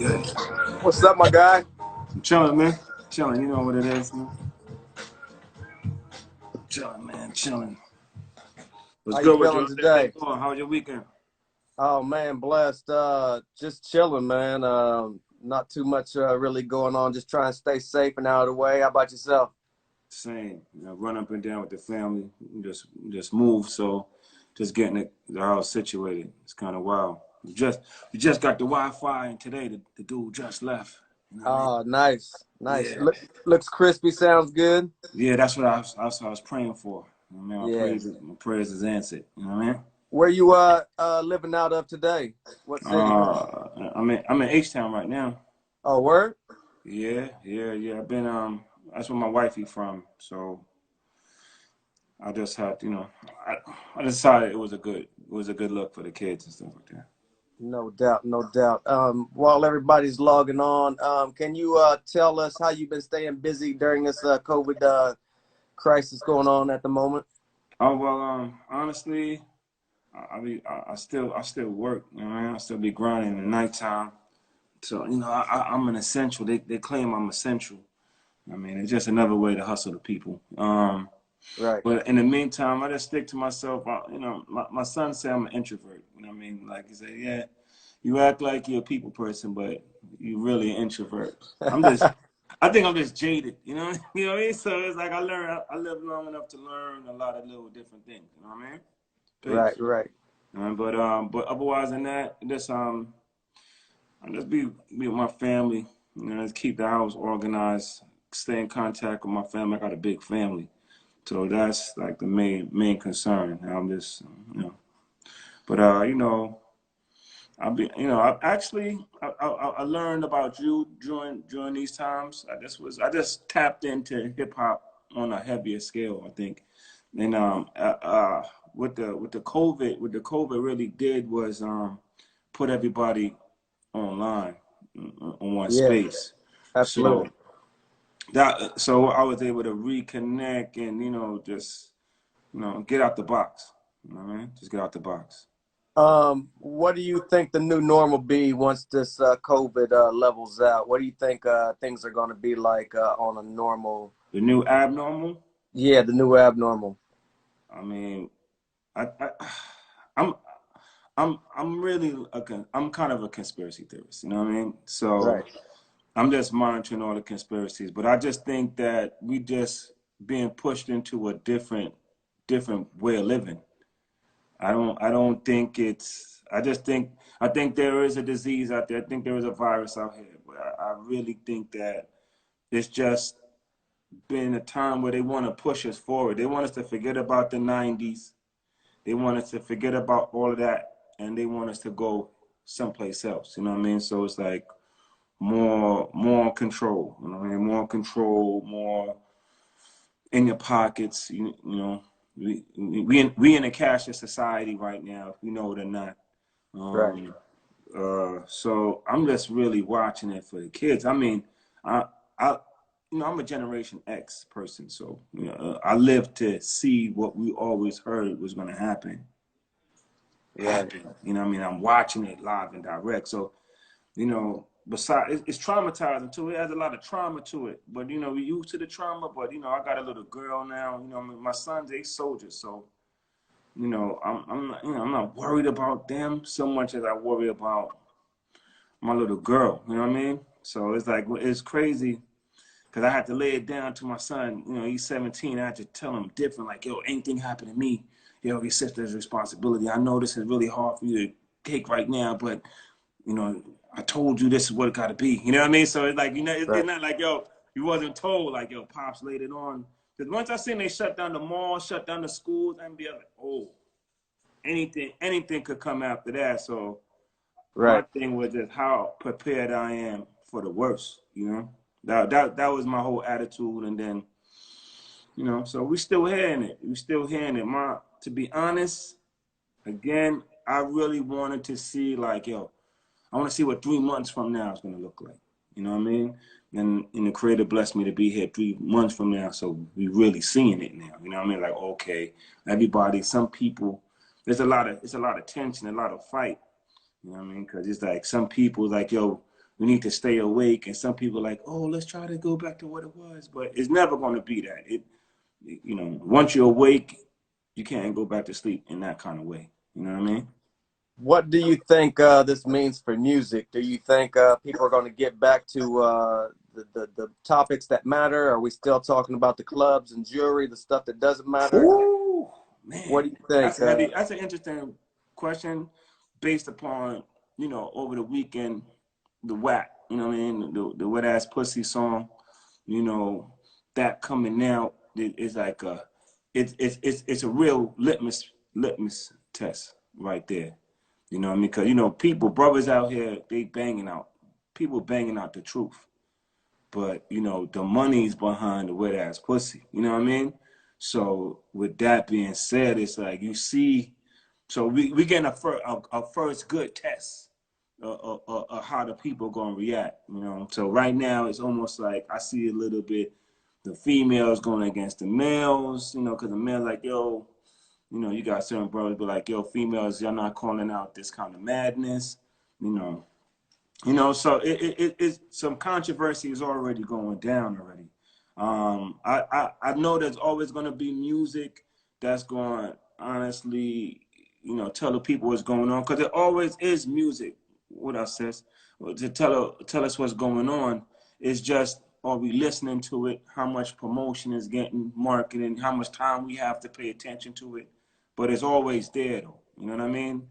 Yeah. What's up, my guy? I'm chilling, man. Chilling. You know what it is, man. Chilling, man. Chilling. What's How you good with you? feeling How's everything today? going? How was your weekend? Oh man, blessed. Just chilling, man. Not too much really going on. Just trying to stay safe and out of the way. How about yourself? Same. Run up and down with the family. Just move. So, just getting the house situated. It's kind of wild. We just got the Wi-Fi, and today the dude just left. You know what I mean? Oh, nice, nice. Yeah. Looks crispy. Sounds good. Yeah. That's what I was praying for. You know what I mean, Yeah. my prayers is answered. You know what I mean? Where you living out of today? What city? I'm in H-Town right now. Oh, word. Yeah. I've been that's where my wifey from. So I just had, I decided it was a good look for the kids and stuff like that. No doubt, no doubt. While everybody's logging on, can you tell us how you've been staying busy during this COVID crisis going on at the moment? Oh well, honestly, I still work. You know what I mean? I still be grinding in the nighttime. So I'm an essential. They claim I'm essential. I mean, it's just another way to hustle the people. Right. But in the meantime, I just stick to myself. My son said I'm an introvert. You know what I mean? Like he said, yeah, you act like you're a people person, but you really an introvert. I think I'm just jaded. You know, you know what I mean? So it's like I lived long enough to learn a lot of little different things. You know what I mean? Right, Peace. right. But otherwise than that, I just be with my family. Just keep the house organized. Stay in contact with my family. I got a big family. So that's like the main concern. I'm just, you know, but I actually I learned about you during these times. I just tapped into hip hop on a heavier scale, I think, and what the COVID really did was put everybody online on one Yeah, space. So absolutely. so I was able to reconnect and just get out the box. You know what I mean? Just get out the box. What do you think the new normal be once this COVID levels out? What do you think things are going to be like on a normal? The new abnormal. Yeah, the new abnormal. I mean, I I'm I'm really I'm kind of a conspiracy theorist. You know what I mean? So Right. I'm just monitoring all the conspiracies, but I just think that we just being pushed into a different way of living. I don't think it's I think there is a disease out there. I think there is a virus out here, but I really think that it's just been a time where they want to push us forward. They want us to forget about the 90s. They want us to forget about all of that, and they want us to go someplace else. You know what I mean? So it's like more control. You know what I mean? More control, more in your pockets. We in a cashless society right now. If we know it or not. Right. Um, so I'm just really watching it for the kids. I mean, I, I, I'm a Generation X person, so I lived to see what we always heard was going to happen. Right. You know what I mean? I'm watching it live and direct. So, besides, it's traumatizing too. It has a lot of trauma to it. But, we used to the trauma. But, I got a little girl now. My son's a soldier. So, I'm not worried about them so much as I worry about my little girl. You know what I mean? So it's like, it's crazy because I had to lay it down to my son. He's 17. I had to tell him different, like, yo, anything happen to me, your sister's responsibility. I know this is really hard for you to take right now, but, I told you this is what it got to be. You know what I mean? So it's like, it's Right. not like, yo, you wasn't told, like, yo, Pops laid it on. Because once I seen they shut down the malls, shut down the schools, I'd be like, oh, anything could come after that. So my Right. thing was just how prepared I am for the worst. That was my whole attitude, and then so we still hearing it. We still hearing it. To be honest, again, I really wanted to see like, yo, I want to see what 3 months from now is gonna look like. You know what I mean? And the creator blessed me to be here 3 months from now, so we really seeing it now. You know what I mean? Like, okay, everybody, some people, it's a lot of tension, a lot of fight. You know what I mean? Because it's like some people like, yo, we need to stay awake. And some people are like, oh, let's try to go back to what it was. But it's never going to be that. You know, once you're awake, you can't go back to sleep in that kind of way. You know what I mean? What do you think this means for music? Do you think people are going to get back to the topics that matter? Are we still talking about the clubs and jewelry, the stuff that doesn't matter? Ooh, What man, do you think? that's an interesting question based upon, you know, over the weekend, the WAP, you know what I mean, the wet ass pussy song, you know, that coming out is like it's a real litmus test right there. You know what I mean? Because, you know, brothers out here, people banging out the truth. But, you know, the money's behind the wet ass pussy. You know what I mean? So with that being said, it's like you see, so we getting a first good test of how the people gonna react. You know, so right now it's almost like I see a little bit the females going against the males. You know, because the males like, yo, you know, you got certain brothers be like, yo, females, y'all not calling out this kind of madness. You know, so it's some controversy is already going down already. I know there's always going to be music that's going honestly, you know, tell the people what's going on, because there always is music with us, sis, to tell us what's going on. It's just, are we listening to it? How much promotion is getting, marketing? How much time we have to pay attention to it? But it's always there, though. You know what I mean?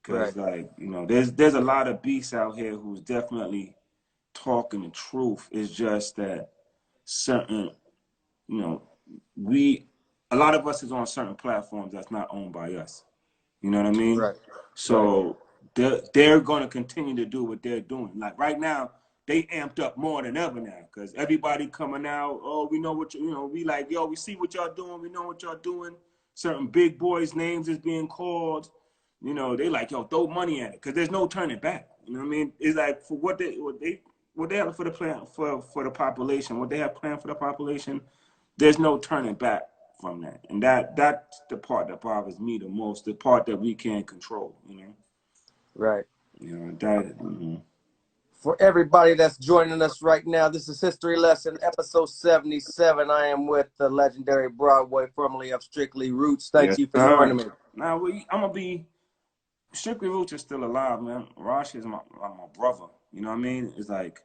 Right, Because, like, you know, there's a lot of beasts out here who's definitely talking the truth. It's just that certain, you know, a lot of us is on certain platforms that's not owned by us. You know what I mean? right, right. So they're going to continue to do what they're doing. Like right now, they amped up more than ever now because everybody coming out. Oh, we know what you know. We like, yo, we see what y'all doing. We know what y'all doing. Certain big boys' names is being called. You know, they like, yo, throw money at it because there's no turning back. You know what I mean? It's like for what they have for the plan for the population, what they have planned for the population. There's no turning back from that, and that's the part that bothers me the most. The part that we can't control. Right. You know that. Mm-hmm. For everybody that's joining us right now, this is History Lesson, episode 77. I am with the legendary Broadway, formerly of Strickly Roots. Thank Yes, you for sir. joining me. Now I'm gonna be Strictly Roots is still alive, man. Rosh is my brother. You know what I mean? It's like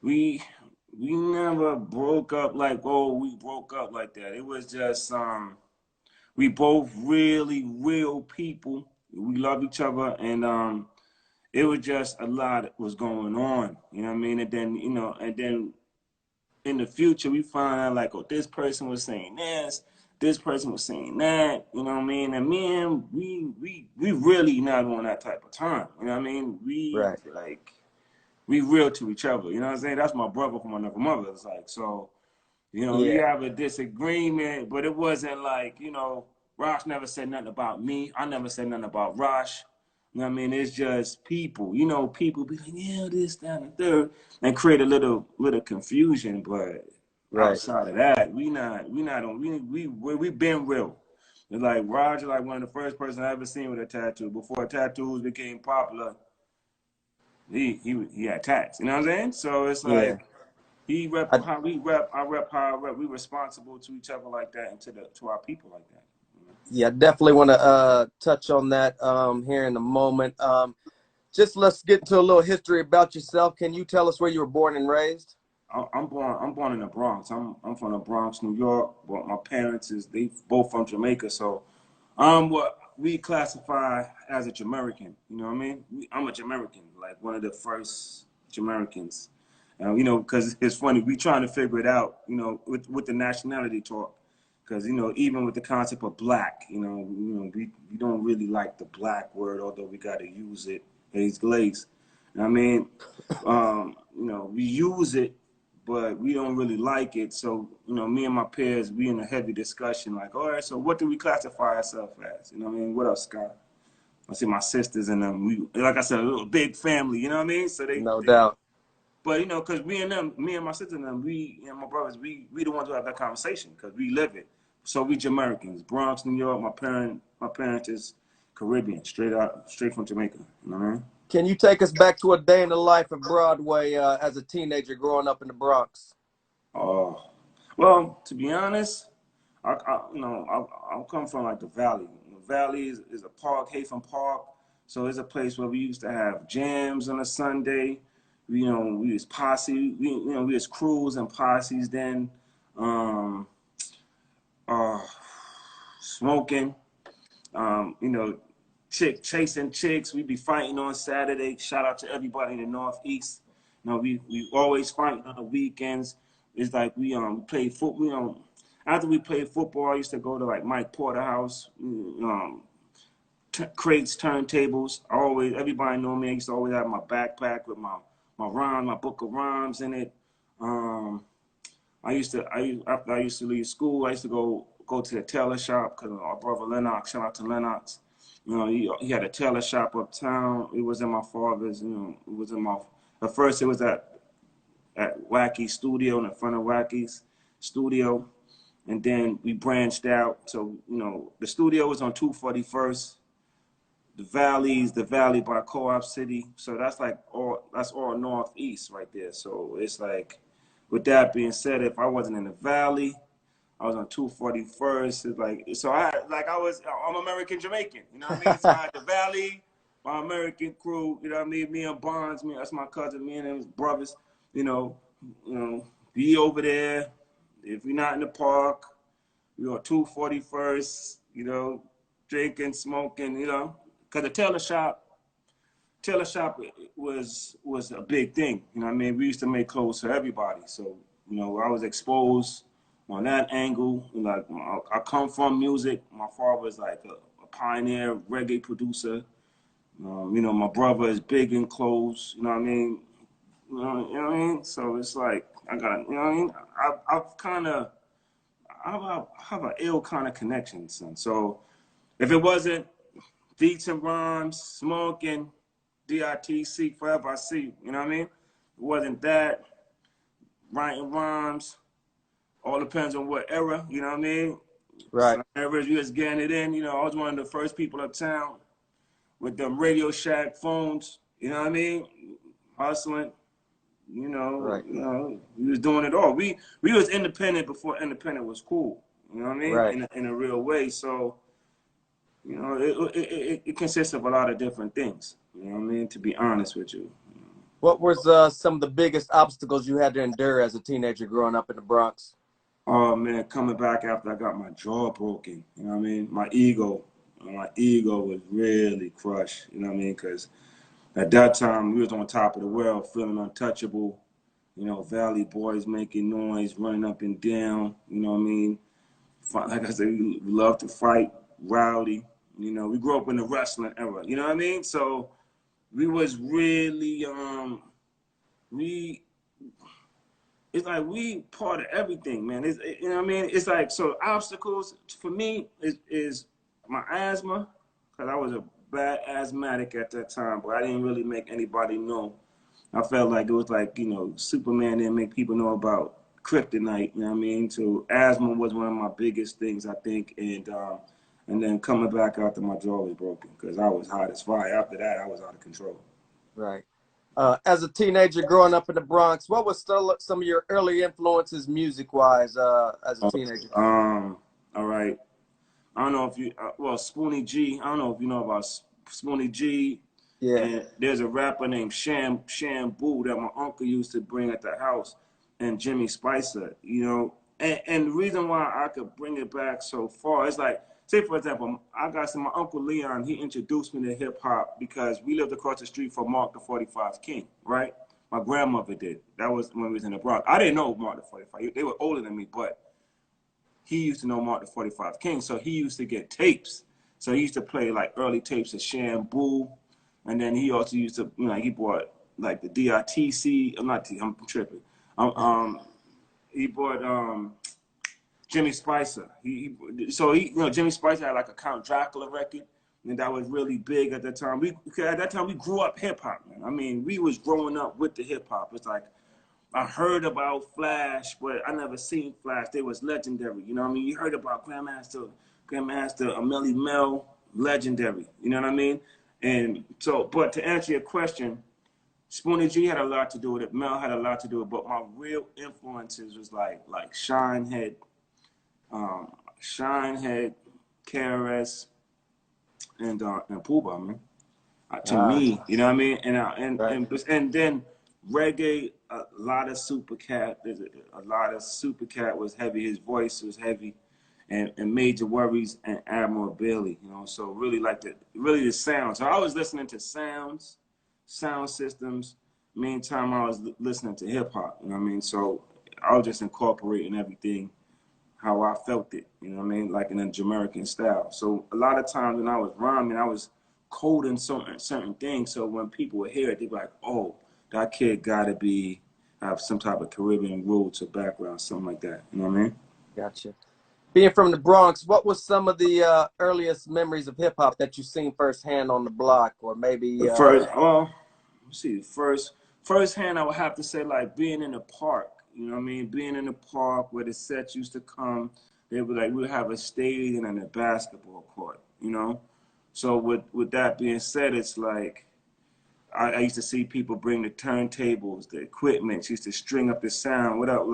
we we never broke up like, oh, we broke up like that. It was just we both really real people. We love each other, and it was just a lot that was going on. You know what I mean? And then in the future we find out like, oh, this person was saying this person was saying that. You know what I mean? And man, we really not on that type of time. You know what I mean? Right. We real to each other. You know what I'm saying? That's my brother from another mother. It's like, so, you know, we Yeah. have a disagreement, but it wasn't like, you know, Rosh never said nothing about me. I never said nothing about Rosh. You know what I mean? It's just people. You know, people be like, yeah, this, that, and the third, and create a little confusion. But Right. outside of that, we not on. We been real. It's like Roger, like one of the first person I ever seen with a tattoo. Before tattoos became popular, he had tats. You know what I'm saying? So it's Yeah. like he rep I, how we rep, I rep how I rep. We responsible to each other like that, and to our people like that. yeah, definitely want to touch on that here in a moment. Just let's get into a little history about yourself. Can you tell us where you were born and raised? I'm born in the Bronx. I'm from the Bronx, New York. But my parents they both from Jamaica, so I'm what we classify as a Jamaican. You know what I mean? I'm a Jamaican, like one of the first Jamaicans. You know, because it's funny, we trying to figure it out. You know, with the nationality talk, because you know, even with the concept of black, we don't really like the black word, although we got to use it. Haze glaze. I mean, you know, we use it, but we don't really like it. So, you know, me and my peers, we in a heavy discussion, like, all right, so what do we classify ourselves as? You know what I mean? What else, Scott? I see my sisters and them. We, like I said, a little big family. You know what I mean? So No doubt. but you know, because me and my sisters and them, we and my brothers, we the ones who have that conversation because we live it. So we Jamaicans, Bronx, New York. My parents is Caribbean, straight from Jamaica. You know what I mean? Can you take us back to a day in the life of Broadway as a teenager growing up in the Bronx? Oh, well, to be honest, I come from like the Valley. The Valley is a park, Hafen Park. So it's a place where we used to have jams on a Sunday. We was posse. We was crews and posses then. Um, uh, Smoking. You know, chasing chicks. We'd be fighting on Saturday. Shout out to everybody in the Northeast. We always fighting on the weekends. It's like we played football. After we played football, I used to go to like Mike Porter house. Crates, turntables. Everybody know me. I used to always have my backpack with my book of rhymes in it. After I used to leave school, I used to go to the tailor shop because our brother Lennox, shout out to Lennox. He had a tailor shop uptown. It was in my father's. It was in my. At first, it was at Wacky's studio, in the front of Wacky's studio, and then we branched out. So the studio was on 241st. The Valley by Co-op City. So that's all Northeast right there. So it's like, with that being said, if I wasn't in the Valley, I was on 241st. It's like, so I'm American Jamaican. You know what I mean? So I had the Valley, my American crew. You know what I mean? Me and Bonds, that's my cousin. Me and his brothers. Be over there. If we're not in the park, we on 241st. Drinking, smoking. Because the tailor shop was a big thing. You know what I mean? We used to make clothes for everybody. So, I was exposed on that angle. Like, I come from music. My father was like a pioneer reggae producer. My brother is big in clothes. You know what I mean? You know what I mean? So it's like, I got, you know what I mean? I have an ill kind of connection, son. So if it wasn't beats and rhymes, smoking, DITC, forever I see you. You know what I mean? It wasn't that, writing rhymes, all depends on what era, you know what I mean? Right. Some eras you just getting it in, I was one of the first people uptown with them Radio Shack phones, you know what I mean? Hustling, Right. We was doing it all. We was independent before independent was cool, you know what I mean? Right. In a real way, so it consists of a lot of different things. You know what I mean? To be honest with you. What was some of the biggest obstacles you had to endure as a teenager growing up in the Bronx? Oh man, coming back after I got my jaw broken. You know what I mean? My ego was really crushed. You know what I mean? Because at that time we was on top of the world, feeling untouchable. Valley boys making noise, running up and down. You know what I mean? Like I said, we love to fight, rowdy. We grew up in the wrestling era. You know what I mean? So we was really it's like we part of everything, man. You know what I mean? It's like, so obstacles for me is my asthma, because I was a bad asthmatic at that time, but I didn't really make anybody know. I felt like it was like, Superman didn't make people know about kryptonite, you know what I mean? So asthma was one of my biggest things, I think, and then coming back after my jaw was broken, because I was hot as fire. After that, I was out of control. Right. As a teenager growing up in the Bronx, what was still some of your early influences music-wise as a teenager? All right. I don't know if Spoonie G. I don't know if you know about Spoonie G. Yeah. And there's a rapper named Shambu that my uncle used to bring at the house, and Jimmy Spicer. And the reason why I could bring it back so far is like, say for example, my uncle Leon. He introduced me to hip hop because we lived across the street from Mark the 45 King, right? My grandmother did. That was when we was in the Bronx. I didn't know Mark the 45. They were older than me, but he used to know Mark the 45 King, so he used to get tapes. So he used to play like early tapes of Shambu, and then he also used to, he bought like the DITC. I'm tripping. He bought Jimmy Spicer. Jimmy Spicer had like a Count Dracula record, and that was really big at the time. At that time we grew up hip hop, man. I mean, we was growing up with the hip hop. It's like, I heard about Flash, but I never seen Flash. They was legendary. You know what I mean? You heard about Grandmaster Amelie Mel, legendary. You know what I mean? And so, but to answer your question, Spoonie G had a lot to do with it. Mel had a lot to do with it. But my real influences was like Shinehead, Shinehead, KRS, and Pooh, man. To Ah, me, you know what I mean? right. And then reggae, a lot of Supercat. A lot of Supercat was heavy. His voice was heavy, and Major Worries and Admiral Bailey. You know, so really the sound. So I was listening to sound systems. Meantime, I was listening to hip hop. You know what I mean? So I was just incorporating everything how I felt it, you know what I mean, like in a Jamaican style. So a lot of times when I was rhyming, I was coding certain things. So when people would hear it, they'd be like, "Oh, that kid gotta have some type of Caribbean roots or background, something like that." You know what I mean? Gotcha. Being from the Bronx, what was some of the earliest memories of hip hop that you seen firsthand on the block, or maybe? The first, well, let's see, first hand, I would have to say like being in the park. You know what I mean? Being in the park where the sets used to come. They would like we would have a stadium and a basketball court. You know, so with that being said, it's like I used to see people bring the turntables, the equipment, used to string up the sound. What up,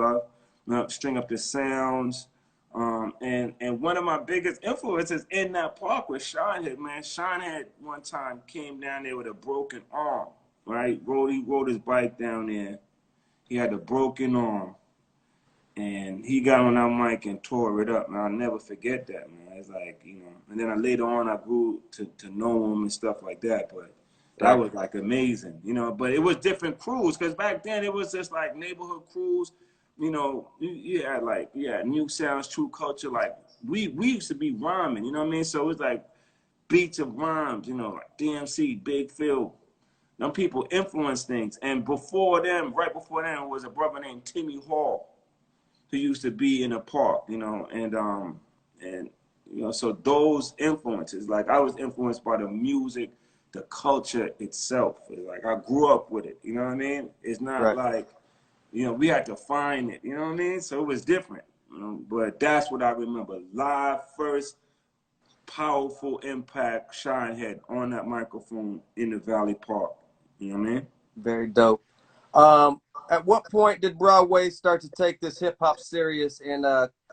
love? String up the sounds. And one of my biggest influences in that park was Shinehead, man. Shinehead one time came down there with a broken arm, right? He rode his bike down there. He had a broken arm. And he got on that mic and tore it up, and I'll never forget that, man. It's like, you know, and then later on I grew to know him and stuff like that, but that Right. was like amazing, you know. But it was different crews, because back then it was just like neighborhood crews, you know. You had New Sounds, True Culture, like we used to be rhyming, you know what I mean? So it was like beats of rhymes, you know, like DMC, Big Phil. Them people influenced things, and before them, right before them, was a brother named Timmy Hall who used to be in a park, you know, and you know, so those influences, like I was influenced by the music, the culture itself. Like I grew up with it, you know what I mean? It's not Right. like, you know, we had to find it, you know what I mean? So it was different, you know, but that's what I remember. Live first powerful impact Shinehead on that microphone in the Valley Park. You know what I mean? Very dope. At what point did Broadway start to take this hip hop serious and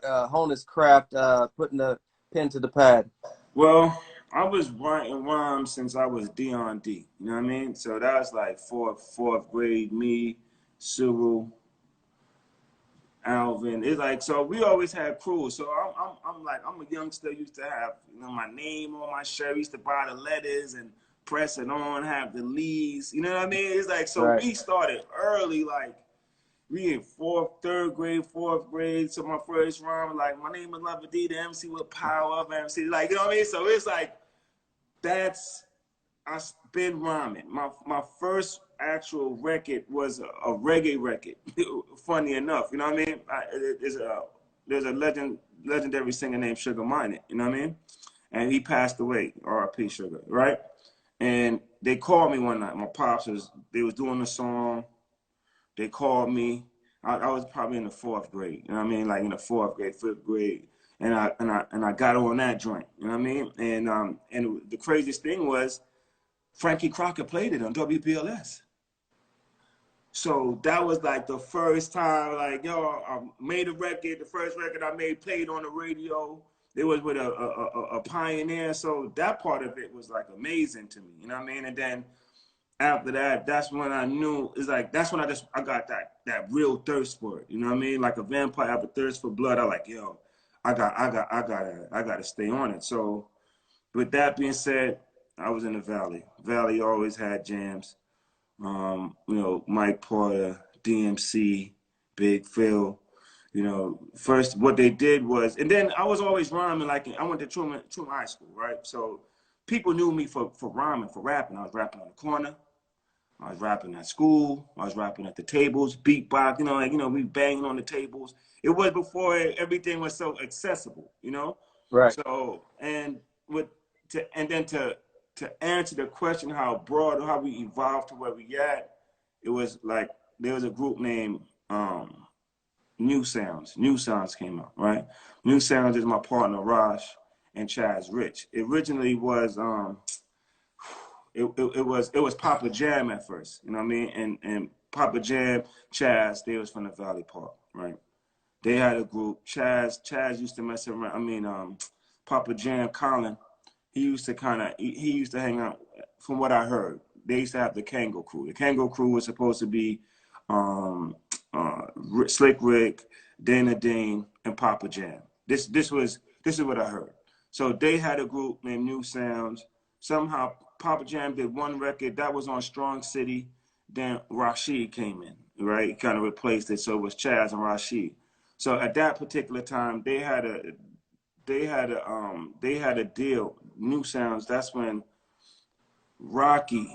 hone his craft, putting the pen to the pad? Well, I was writing rhymes since I was Dion D. You know what I mean? So that was like fourth grade. Me, Cyril, Alvin. It's like so we always had crews. So I'm like I'm a youngster. Used to have my name on my shirt. Used to buy the letters and press it on. Have the leads. You know what I mean? It's like so Right. we started early. Like we in third grade, fourth grade. So my first rhyme like my name is Love D, the MC with power of MC. Like you know what I mean? So it's like that's I've been rhyming. My first actual record was a reggae record. Funny enough, you know what I mean? There's a legendary singer named Sugar Minott, you know what I mean? And he passed away, R.I.P. Sugar, right? And they called me one night. My pops they was doing the song. They called me. I was probably in the fourth grade, you know what I mean? Like in the fourth grade, fifth grade. And I got on that joint, you know what I mean? And the craziest thing was Frankie Crocker played it on WPLS. So that was like the first time, like, yo, I made a record. The first record I made played on the radio. It was with a pioneer. So that part of it was like amazing to me. You know what I mean? And then after that, that's when I knew it's like that's when I got that real thirst for it. You know what I mean? Like a vampire have a thirst for blood. I like, yo, I gotta stay on it. So with that being said, I was in the Valley. Valley always had jams. You know, Mike Porter, DMC, Big Phil. You know, first what they did was, and then I was always rhyming. Like I went to Truman High School, right? So people knew me for rhyming, for rapping. I was rapping on the corner. I was rapping at school. I was rapping at the tables, beatbox. We banging on the tables. It was before everything was so accessible. You know, Right. so to answer the question how we evolved to where we at, it was like there was a group named New Sounds. New Sounds came out, right? New Sounds is my partner Raj and Chaz Rich. It originally was it was Papa Jam at first, you know what I mean? And Papa Jam, Chaz, they was from the Valley Park, right? They had a group. Chaz used to mess around. I mean, Papa Jam, Colin, he used to he used to hang out. From what I heard, they used to have the Kango Crew. The Kango Crew was supposed to be um, Slick Rick, Dana Dane, and Papa Jam. This is what I heard. So they had a group named New Sounds. Somehow Papa Jam did one record that was on Strong City. Then Rashid came in, right? He kind of replaced it. So it was Chaz and Rashid. So at that particular time, they had a deal. New Sounds. That's when Rocky's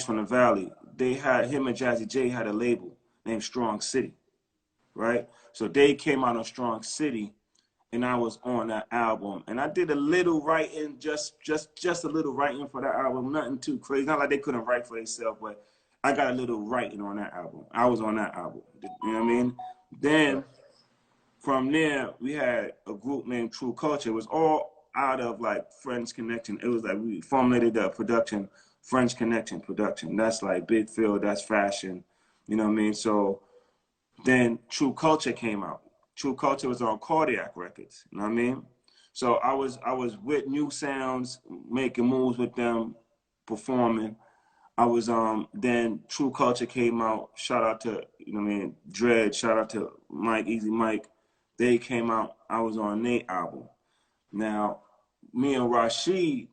from the Valley. They had him and Jazzy J had a label named Strong City, right? So they came out on Strong City, and I was on that album. And I did a little writing, just a little writing for that album. Nothing too crazy. Not like they couldn't write for themselves, but I got a little writing on that album. I was on that album. You know what I mean? Then from there, we had a group named True Culture. It was all out of like French Connection. It was like we formulated the production, French Connection production. That's like Big Phil, that's fashion. You know what I mean? So then True Culture came out. True Culture was on Cardiac Records. You know what I mean? So I was with New Sounds, making moves with them, performing. I was then True Culture came out. Shout out to, you know what I mean, Dread, shout out to Mike, Easy Mike. They came out. I was on their album. Now, me and Rashid,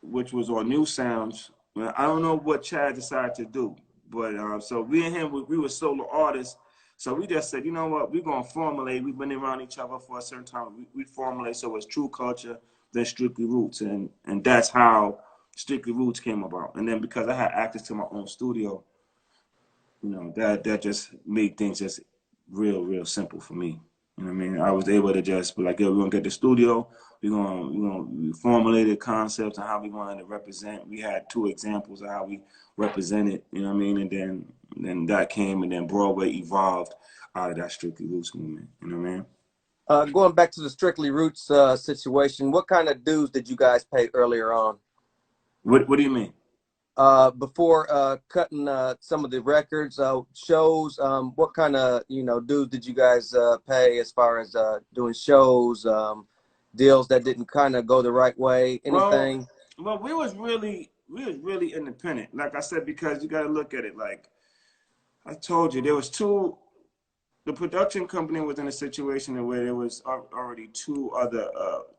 which was on New Sounds, I don't know what Chad decided to do, but so we and him, we were solo artists. So we just said, you know what, we're gonna formulate. We've been around each other for a certain time. We formulate. So it's True Culture, then Strictly Roots, and that's how Strictly Roots came about. And then because I had access to my own studio, you know, that just made things just real simple for me. You know what I mean? I was able to just be like, yo, we're gonna get the studio, we formulated concepts and how we wanted to represent. We had two examples of how we represented, you know what I mean? And then that came, and then Broadway evolved out of that Strictly Roots movement. You know what I mean? Going back to the Strictly Roots situation, what kind of dues did you guys pay earlier on? What do you mean? Before cutting some of the records, shows, what kind of dues did you guys pay as far as doing shows, deals that didn't kind of go the right way, anything? Well, we was really independent. Like I said, because you got to look at it. Like I told you, there was two. The production company was in a situation where there was already two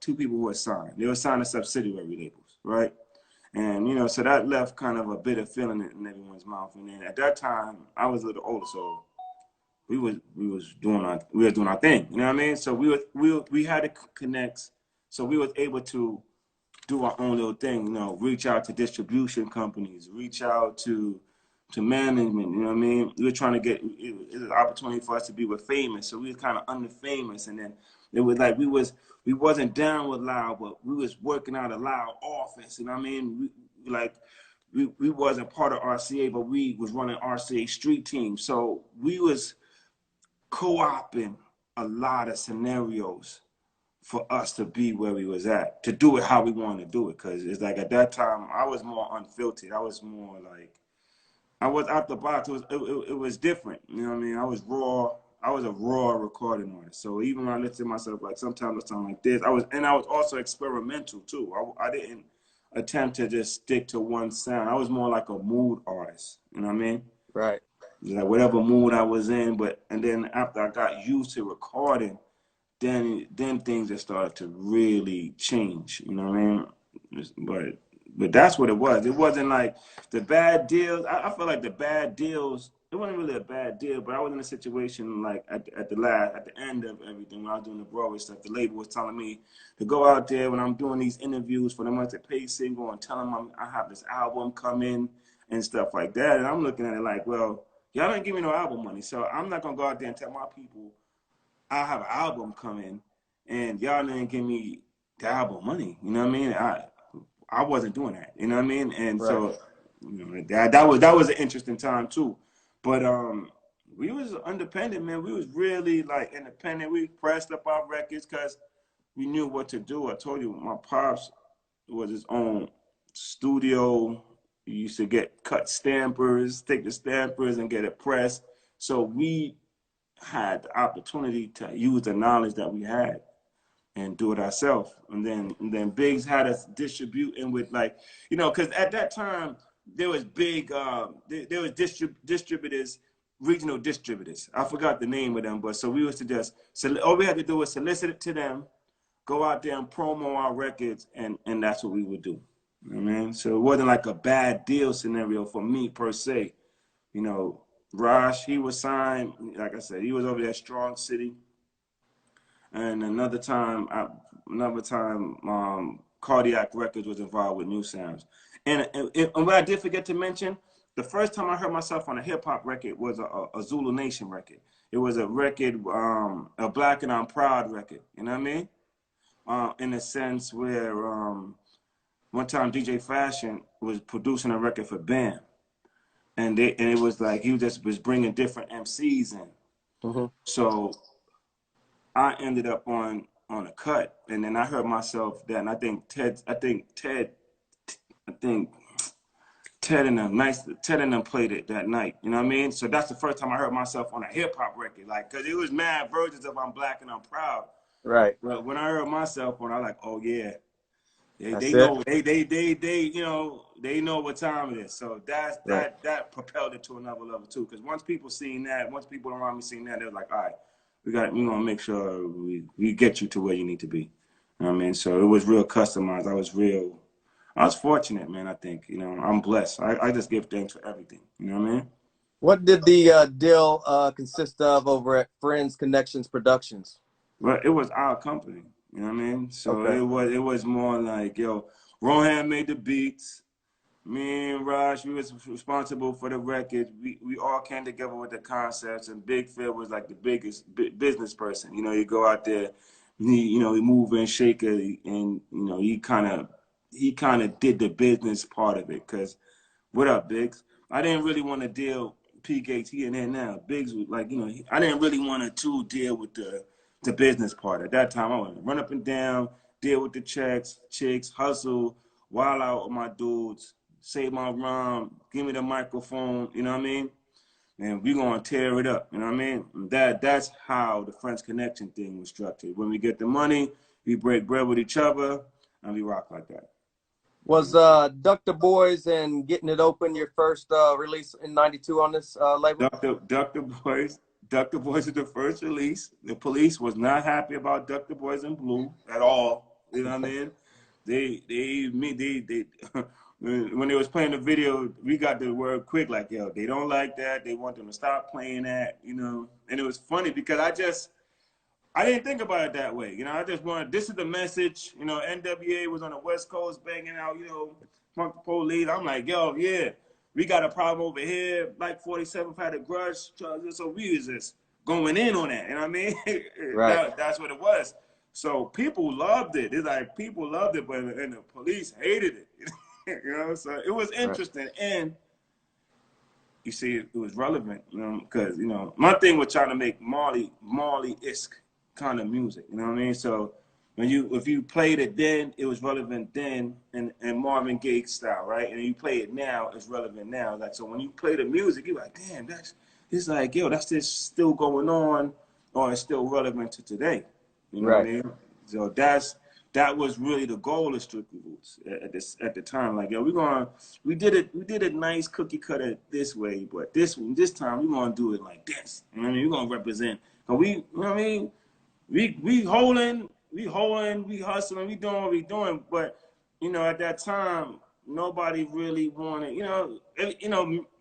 people who were signed. They were signed to subsidiary labels, right? And, you know, so that left kind of a bitter feeling in everyone's mouth. And then at that time, I was a little older, so we was doing our thing. You know what I mean? So we had to connect. So we was able to do our own little thing. You know, reach out to distribution companies, reach out to management. You know what I mean? We were trying to get it was an opportunity for us to be with famous. So we were kind of under famous, and then it was like we wasn't down with Loud, but we was working out of Loud office. You know what I mean? We wasn't part of RCA, but we was running RCA street team. So we was co-opting a lot of scenarios for us to be where we was at, to do it how we wanted to do it. Because it's like at that time, I was more unfiltered. I was more like, I was out the box. It was different. You know what I mean? I was raw. I was a raw recording artist. So even when I looked at myself, like sometimes I sound like this, I was also experimental too. I didn't attempt to just stick to one sound. I was more like a mood artist. You know what I mean? Right. Like whatever mood I was in. And then after I got used to recording, then things just started to really change. You know what I mean? But that's what it was. It wasn't like the bad deals. I feel like the bad deals, it wasn't really a bad deal, but I was in a situation like at the end of everything when I was doing the Broadway stuff, the label was telling me to go out there when I'm doing these interviews for them to pay single and tell them I have this album coming and stuff like that. And I'm looking at it like, well, y'all didn't give me no album money, so I'm not gonna go out there and tell my people I have an album coming and y'all didn't give me the album money. You know what I mean? I wasn't doing that. You know what I mean? And Right. so you know, that was an interesting time too. But we was independent, man. We was really like independent. We pressed up our records because we knew what to do. I told you my pops was his own studio You used to get cut stampers, take the stampers and get it pressed. So we had the opportunity to use the knowledge that we had and do it ourselves. And then Biggs had us distribute in with, like, because at that time there was big there was distributors, regional distributors. I forgot the name of them, but so we was to just, so all we had to do was solicit it to them, go out there and promo our records, and that's what we would do. You know what I mean? So it wasn't like a bad deal scenario for me per se. Raj, he was signed, like I said, he was over there at Strong City. And another time, Cardiac Records was involved with New Sounds. And what I did forget to mention, the first time I heard myself on a hip hop record was a Zulu Nation record. It was a record, a Black and I'm Proud record. You know what I mean? In a sense where one time DJ Fashion was producing a record for BAM, and it was like he was bringing different MCs in. Mm-hmm. So I ended up on a cut, and then I heard myself that, and I think Ted and them played it that night. You know what I mean? So that's the first time I heard myself on a hip hop record, like, cause it was mad versions of I'm Black and I'm Proud. Right. But when I heard myself on, I was like, oh yeah, they That's know, it. they know what time it is. So Right. that propelled it to another level too. Cause once people around me seen that, they was like, all right, we gonna make sure we get you to where you need to be. You know what I mean? So it was real customized. I was fortunate, man. I think, I'm blessed. I just give thanks for everything. You know what I mean? What did the deal consist of over at Friends Connections Productions? Well, it was our company. You know what I mean? So Okay. it was more like, Rohan made the beats. Me and Raj, we was responsible for the records. We all came together with the concepts, and Big Phil was like the biggest business person. You go out there, he move and shake it, and he kind of did the business part of it. Cause what up, Biggs? I didn't really want to deal. P Gates, he in there now. Biggs was like, I didn't really want to deal with the business part at that time. I wanted to run up and down, deal with the chicks, hustle, wild out with my dudes, say my rhyme, give me the microphone. You know what I mean? And we gonna tear it up. You know what I mean? That's how the Friends Connection thing was structured. When we get the money, we break bread with each other, and we rock like that. Was Duck the Boys and Getting It Open your first release in '92 on this label? Duck the Boys. Duck the Boys is the first release. The Police was not happy about Duck the Boys in Blue at all. You know what I mean? They when they was playing the video, we got the word quick, like, yo, they don't like that. They want them to stop playing that, And it was funny because I didn't think about it that way. I just wanted, this is the message. NWA was on the West Coast banging out, Funk the Police. I'm like, yo, yeah, we got a problem over here. Like 47 had a grudge. So we was just going in on that. You know what I mean? Right. That's what it was. So people loved it. It's like people loved it, but and the police hated it. So it was interesting. Right. And you see, it was relevant, because, my thing was trying to make Marley-esque kind of music, you know what I mean? So if you played it then, it was relevant then, and Marvin Gaye style, right? And you play it now, it's relevant now. Like, so when you play the music, you're like, damn, it's like, yo, that's just still going on, or it's still relevant to today. You know what I mean? So that was really the goal of Strickly Roots at the time. Like, yo, we did it nice cookie cutter this way, but this time we're gonna do it like this. You know what I mean? We're gonna represent. But you know what I mean? We holding, we hustling, we doing what we doing. But at that time, nobody really wanted.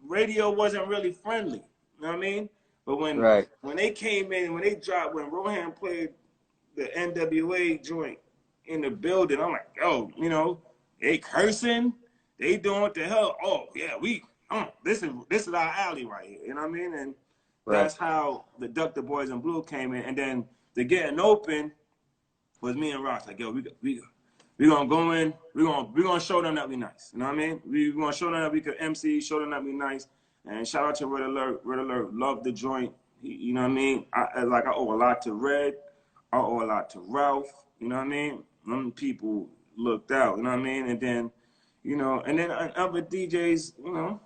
Radio wasn't really friendly. You know what I mean? But when they came in, when Rohan played the NWA joint in the building, I'm like, yo, they cursing, they doing what the hell? Oh yeah, this is our alley right here. You know what I mean? And that's how the Duck the Boys in Blue came in, and then the Getting Open was me and Ross. Like, yo, we gonna go in, we gonna show them that we nice. You know what I mean? We gonna show them that we could MC, show them that we nice. And shout out to Red Alert. Red Alert loved the joint. You know what I mean? I owe a lot to Red. I owe a lot to Ralph. You know what I mean? Them people looked out. You know what I mean? And then, you know, and then other DJs, you know,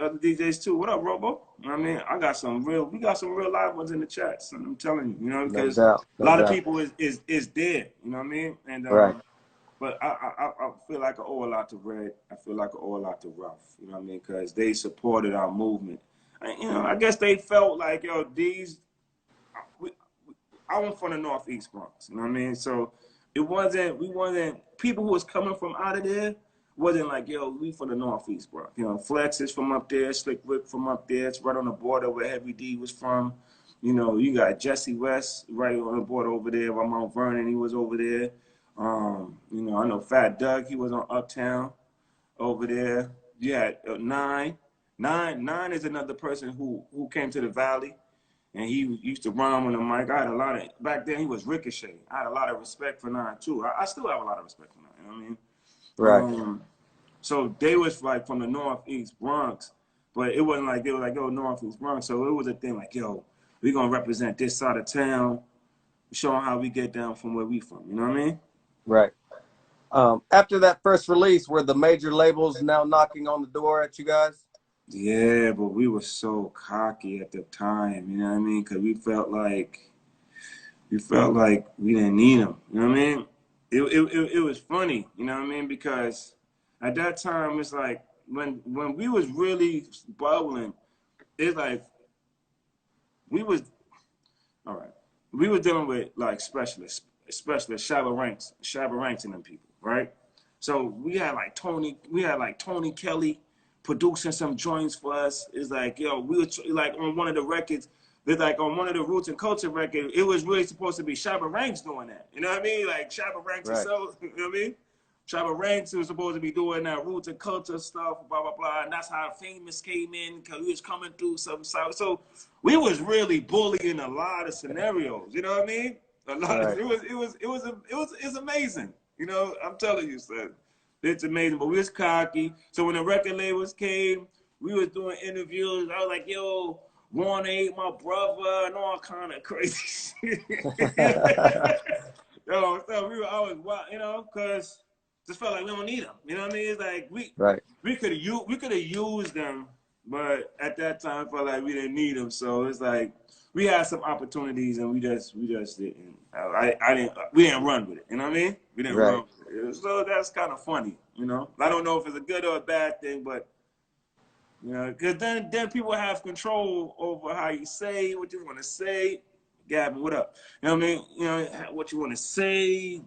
other DJs too. What up, Robo? I mean, we got some real live ones in the chats. I'm telling you, you know, No because doubt, a no lot of doubt. people is there, you know what I mean? And Right. but I feel like I owe a lot to Red. I feel like I owe a lot to Ralph, you know what I mean? Because they supported our movement. And, you know, I guess they felt like, yo, I went from the Northeast Bronx, you know what I mean? So we wasn't, people who was coming from out of there wasn't like, yo, we from the Northeast Bronx. You know, Flex is from up there, Slick Rick from up there. It's right on the border where Heavy D was from. You know, you got Jesse West right on the border over there by Mount Vernon. He was over there. You know, I know Fat Doug, he was on Uptown over there. You had Nine. Nine is another person who came to the Valley and he used to rhyme on the mic. I had a lot of, back then he was Ricochet. I had a lot of respect for Nine too. I still have a lot of respect for Nine, you know what I mean? Right. So they was like from the Northeast Bronx, but it wasn't like they were like, yo, Northeast Bronx. So it was a thing like, yo, we gonna represent this side of town, showing how we get down from where we from. You know what I mean? Right. After that first release, were the major labels now knocking on the door at you guys? Yeah, but we were so cocky at the time. You know what I mean? Because we felt like we didn't need them. You know what I mean? It was funny. You know what I mean? Because at that time, it's like when we was really bubbling, it's like we was all right. We were dealing with like specialists, especially Shabba Ranks and them people, right? So we had like Tony Kelly producing some joints for us. It's like, yo, we were like on one of the records, it's like on one of the Roots and Culture records, it was really supposed to be Shabba Ranks doing that. You know what I mean? Like Shabba Ranks Right. himself, you know what I mean? Shabba Ranks was supposed to be doing that Roots and Culture stuff, blah, blah, blah. And that's how Famous came in because he was coming through some stuff. So we was really bullying a lot of scenarios. You know what I mean? A lot. Right. It's amazing. You know, I'm telling you, son, it's amazing. But we was cocky. So when the record labels came, we was doing interviews. I was like, yo, Warren ain't my brother and all kind of crazy shit. Yo, so I was wild, you know, because just felt like we don't need them. You know what I mean? It's like Right. we could have used them, but at that time felt like we didn't need them. So it's like we had some opportunities and we just didn't. We didn't run with it. You know what I mean? We didn't Right. run with it. So that's kind of funny. You know, I don't know if it's a good or a bad thing, but you know, because then people have control over how you say what you want to say. Gavin, what up? You know what I mean? You know what you want to say.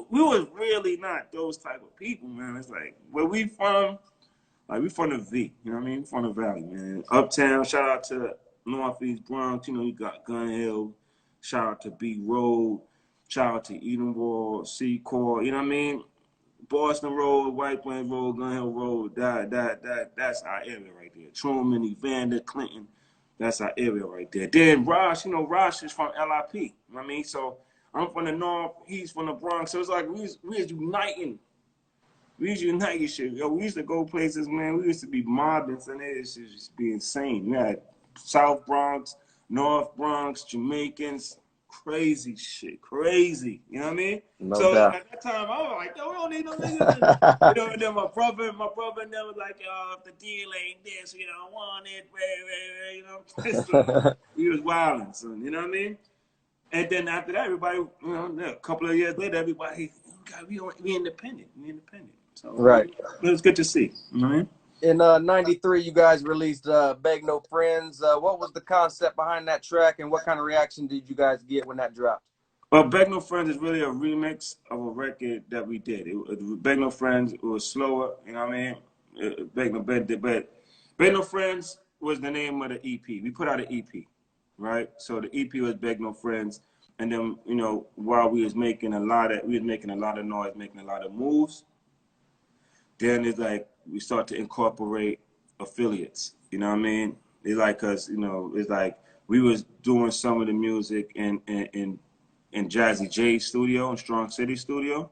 We was really not those type of people, man. It's like where we from. Like we from the V. You know what I mean? From the Valley, man. Uptown. Shout out to Northeast Bronx. You know, you got Gun Hill. Shout out to B Road. Shout out to Edenwald, Secor. You know what I mean? Boston Road, White Plains Road, Gun Hill Road, that's our area right there. Truman, Evander, Clinton, that's our area right there. Then Rosh, you know, Rosh is from LIP. You know what I mean? So I'm from the North, he's from the Bronx. So it's like we was uniting. We was uniting shit. Yo, we used to go places, man. We used to be mobbing, and it used to just be insane. We had South Bronx, North Bronx, Jamaicans, crazy shit, crazy. You know what I mean? No So doubt. at that time, I was like, yo, we don't need no niggas. And, you know, and then my brother and them was like, yo, if the deal ain't this, we don't want it, you know. So we was wilding, son. You know what I mean? And then after that, everybody, you know, a couple of years later, everybody, God, we independent. We independent. So Right. it was good to see. You know what I mean? In '93, you guys released "Beg No Friends." What was the concept behind that track, and what kind of reaction did you guys get when that dropped? Well, Beg No Friends is really a remix of a record that we did. Beg No Friends was slower, you know what I mean? Beg No Friends was the name of the EP. We put out an EP, right? So the EP was Beg No Friends. And then, you know, while we was making a lot of noise, making a lot of moves, then it's like we start to incorporate affiliates. You know what I mean? It's like us, you know, it's like we was doing some of the music in Jazzy J studio, in Strong City studio.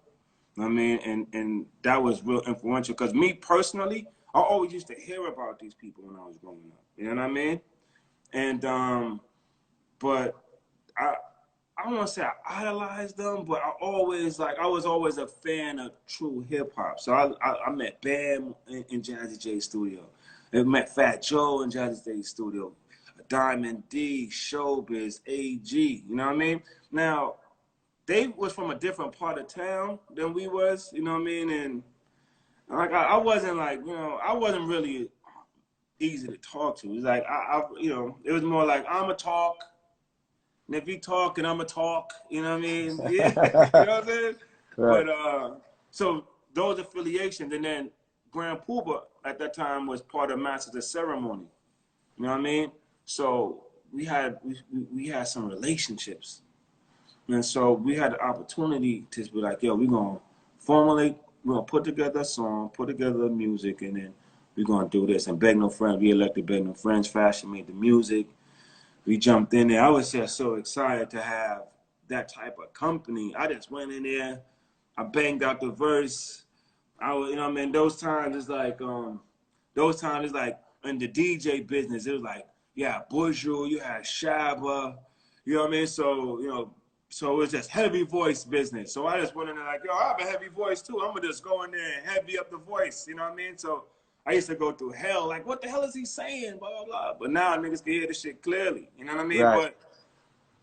You know what I mean? And that was real influential because me personally, I always used to hear about these people when I was growing up. You know what I mean? And but I don't want to say I idolized them, but I was always a fan of true hip hop. So I met Bam in Jazzy J studio. I met Fat Joe in Jazzy J studio. Diamond D, Showbiz, AG. You know what I mean? Now, they was from a different part of town than we was. You know what I mean? And like I wasn't like, I wasn't really easy to talk to. It was like it was more like I'm a talk. And if you talk and I'm going to talk, you know what I mean? Yeah, you know what I'm saying? Right. But, so those affiliations, and then Grand Poobah at that time was part of Masters of Ceremony. You know what I mean? So we had some relationships. And so we had the opportunity to be like, yo, we're going to put together a song, put together the music, and then we're going to do this. And Beg No Friends, we elected Beg No Friends. Fashion made the music. We jumped in there. I was just so excited to have that type of company. I just went in there. I banged out the verse. I was, you know what I mean? Those times it's like in the DJ business, it was like, yeah, Bourgeois, you had Shabba, you know what I mean? So it was just heavy voice business. So I just went in there like, yo, I have a heavy voice too. I'm gonna just go in there and heavy up the voice, you know what I mean? So I used to go through hell, like, what the hell is he saying? Blah, blah, blah. But now niggas can hear the shit clearly. You know what I mean? Right. But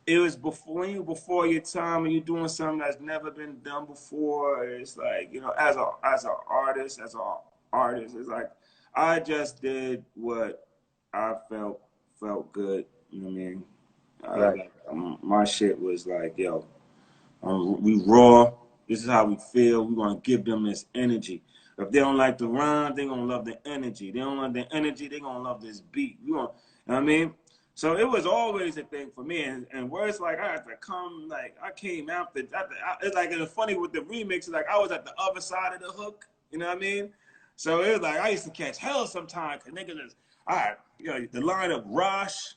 it was before your time and you're doing something that's never been done before. It's like, as an artist, it's like I just did what I felt good. You know what I mean? Right. My shit was like, yo, we raw. This is how we feel. We want to give them this energy. If they don't like the rhyme, they gonna love the energy. They don't love the energy, they gonna love this beat. You know what I mean? So it was always a thing for me. And where it's like I had to come, like I came after it's like it's funny with the remix, like I was at the other side of the hook. You know what I mean? So it was like I used to catch hell sometimes because niggas is all right, the line of Rosh,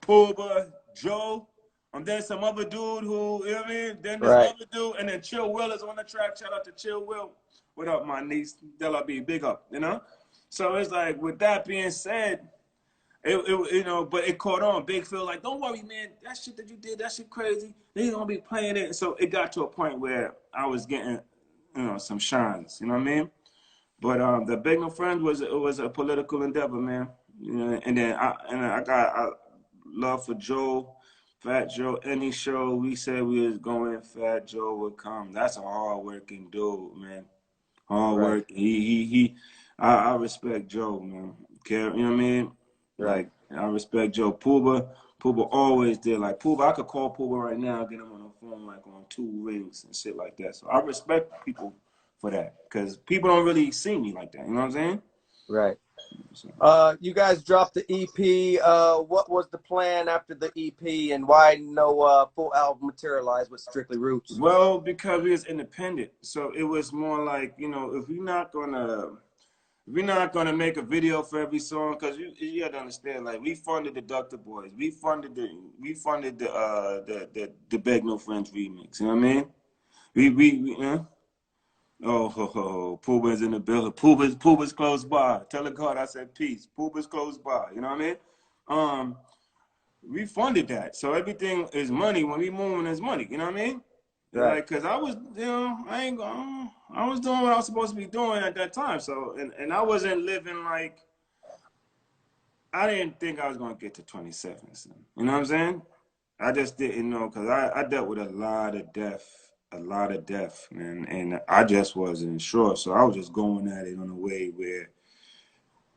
Pooba, Joe, and then some other dude who, you know what I mean? Then this Right. other dude, and then Chill Will is on the track. Shout out to Chill Will. What up, my niece? Della B, big up, So it's like, with that being said, but it caught on. Big Phil, like, don't worry, man. That shit that you did, that shit crazy. They gonna be playing it. So it got to a point where I was getting, some shines. You know what I mean? But the Big No Friends was a political endeavor, man. And then I got love for Joe, Fat Joe. Any show we said we was going, Fat Joe would come. That's a hard working dude, man. Hard Right. work. I respect Joe, man. You know what I mean? Right. Like I respect Joe. Pooba always did. Like Pooba, I could call Pooba right now, get him on the phone like on 2 rings and shit like that. So I respect people for that because people don't really see me like that. You know what I'm saying? Right. So. You guys dropped the EP. What was the plan after the EP, and why no full album materialized with Strickly Roots? Well, because we was independent, so it was more like if we're not gonna make a video for every song, because you have to understand, like we funded the Dr. Boys, we funded the Beg No Friends remix. You know what I mean? We Pooba's in the building. Pooba's close by. Tell the God I said peace. Pooba's close by. You know what I mean? We funded that, so everything is money. When we moving, is money. You know what I mean? Right. Like, cause I was, I was doing what I was supposed to be doing at that time. So, and I wasn't living like, I didn't think I was gonna get to 27. So, you know what I'm saying? I just didn't know, cause I dealt with a lot of death, man, and I just wasn't sure. So I was just going at it in a way where,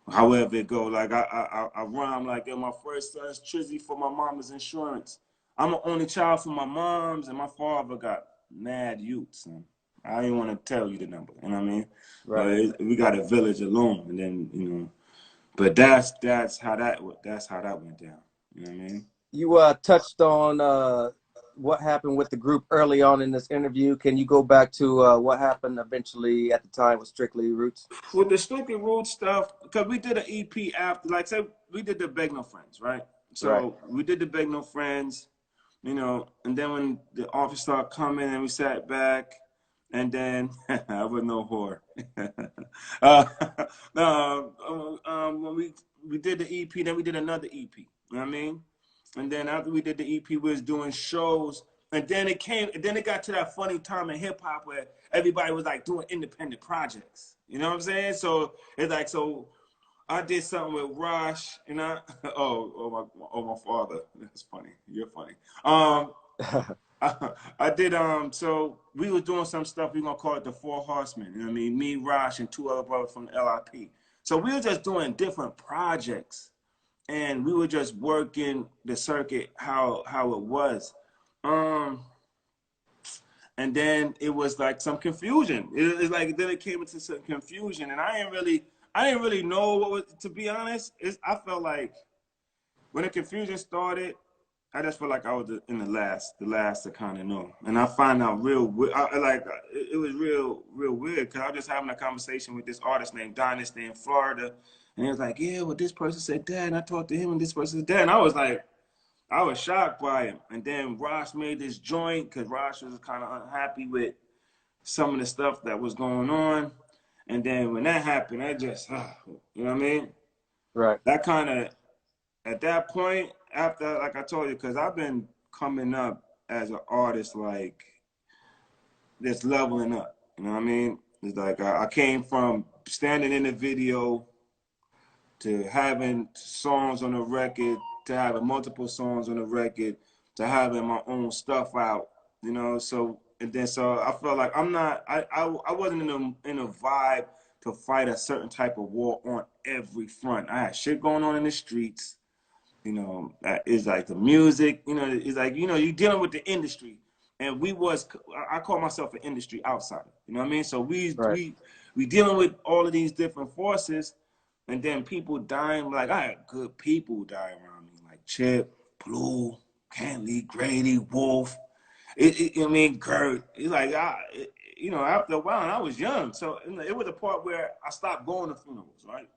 however it go, like I rhyme like, my first son's Trizzy for my mama's insurance. I'm the only child from my mom's, and my father got mad youths. And I didn't want to tell you the number, you know what I mean? Right. But we got a village alone, and then But that's how that went down. You know what I mean? You touched on what happened with the group early on in this interview. Can you go back to what happened eventually at the time with Strickly Roots? With the Strickly Road stuff, because we did an EP after, like, say, we did the Beg No Friends, right? Right. So we did the Beg No Friends, and then when the offers started coming and we sat back, and then I was no whore. When we did the EP, then we did another EP. You know what I mean? And then after we did the EP, we was doing shows And then it got to that funny time in hip hop where everybody was like doing independent projects. You know what I'm saying? So it's like, so I did something with Rosh, and my father. That's funny. You're funny. I did so we were doing some stuff, we're gonna call it the Four Horsemen. You know what I mean? Me, Rosh, and two other brothers from LIP. So we were just doing different projects, and we were just working the circuit how it was. And then it was like some confusion. It's like then it came into some confusion, and I didn't really know what was. To be honest, I felt like when the confusion started, I just felt like I was in the last to kind of know. And I find out it was real weird because I was just having a conversation with this artist named Dion in Florida, and he was like, "Yeah, well, this person said that, and I talked to him, and this person said that," and I was like. I was shocked by him. And then Ross made this joint because Ross was kind of unhappy with some of the stuff that was going on. And then when that happened, I just, you know what I mean? Right. That kind of, at that point, after, like I told you, because I've been coming up as an artist, like, just leveling up. You know what I mean? It's like I came from standing in the video to having songs on the record, to having multiple songs on the record, to having my own stuff out, you know. So and then so I felt like I wasn't in a vibe to fight a certain type of war on every front. I had shit going on in the streets, you know. It's like the music, you know. It's like, you know, you're dealing with the industry, and I call myself an industry outsider. You know what I mean? So we dealing with all of these different forces. And then people dying, like I had good people dying around me, like Chip, Blue, Kenley, Grady, Wolf. I mean, Kurt. It's like, you know, after a while, and I was young. So it was a part where I stopped going to funerals, right?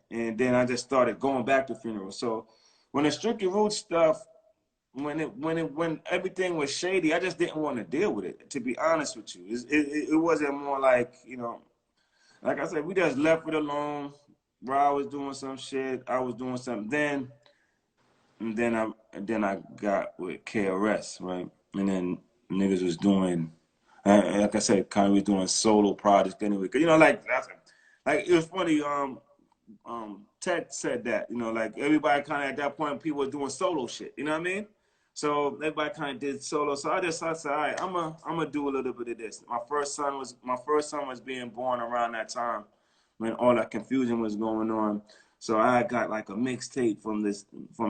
And then I just started going back to funerals. So when the Strickly Roots stuff, when everything was shady, I just didn't want to deal with it, to be honest with you. It wasn't more like, you know, like I said, we just left it alone. Ra was doing some shit. I was doing something. Then I got with KRS, right? And then niggas was doing, like I said, kind of was doing solo projects anyway. Cause you know, like it was funny. Ted said that, you know, like everybody kind of at that point, people were doing solo shit. You know what I mean? So everybody kind of did solo. So I said, all right, I'm gonna do a little bit of this. My first son was being born around that time when all that confusion was going on. So I got like a mixtape from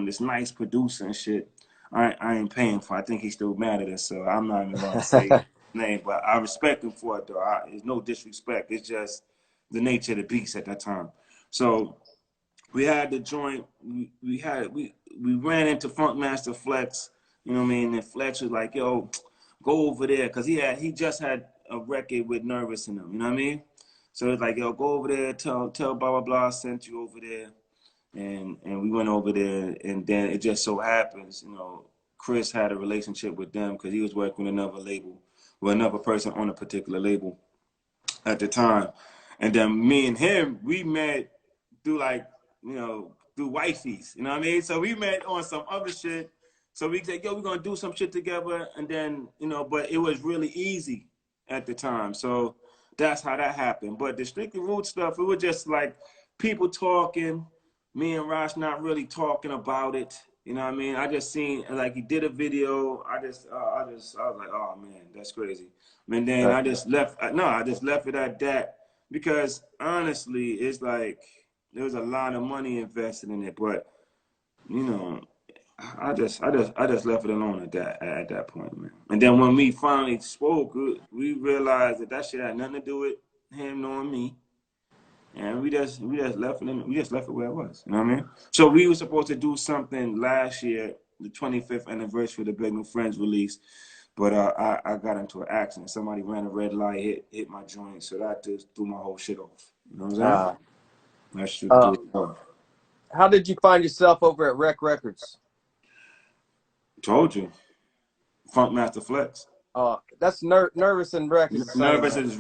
this nice producer and shit. I ain't paying for. I think he's still mad at us, so I'm not even gonna say his name. But I respect him for it, though. It's no disrespect. It's just the nature of the beast at that time. So we had the joint. We ran into Funkmaster Flex. You know what I mean? And Flex was like, "Yo, go over there," because he just had a record with Nervous in him. You know what I mean? So it's like, "Yo, go over there. Tell blah blah blah. I sent you over there." And we went over there, and then it just so happens, you know, Chris had a relationship with them because he was working with another label, with another person on a particular label at the time. And then me and him, we met through like, you know, through wifeys, you know what I mean? So we met on some other shit. So we said, yo, we're gonna do some shit together. And then, you know, but it was really easy at the time. So that's how that happened. But the Strictly Roots stuff, it was just like people talking, me and Rosh not really talking about it. You know what I mean? I just seen, like, he did a video. I was like, oh man, that's crazy. And then I just left it at that because honestly, it's like there was a lot of money invested in it, but you know, I just left it alone at that point, man. And then when we finally spoke, we realized that shit had nothing to do with him knowing me. And we just left it where it was. You know what I mean? So we were supposed to do something last year, the 25th anniversary of the Big New Friends release, but I got into an accident. Somebody ran a red light, hit my joint, so that just threw my whole shit off. You know what I'm saying? That shit threw it off. How did you find yourself over at Rec Records? Told you, Funkmaster Flex. That's Nervous and Rec is the same. Nervous and